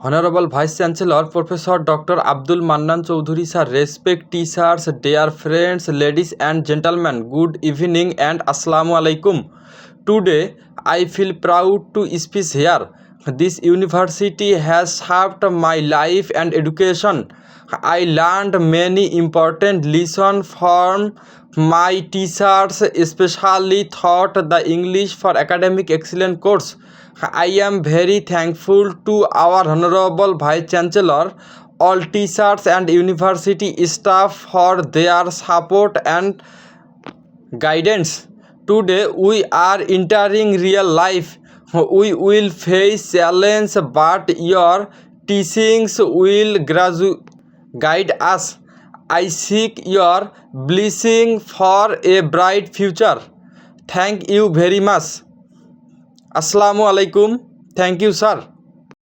Honorable Vice Chancellor Professor Dr. Abdul Mannan Chowdhury sir, respect teachers, dear friends, ladies and gentlemen, good evening and Assalamu alaikum. Today I feel proud to speak here. This university has shaped my life and education. I learned many important lessons from my teachers, especially taught the English for academic excellence course. I am very thankful to our Honorable Vice Chancellor, all teachers and university staff for their support and guidance. Today we are entering real life. We will face challenge, but your teachings will guide us. I seek your blessing for a bright future. Thank you very much. Assalamu alaikum. Thank you, sir.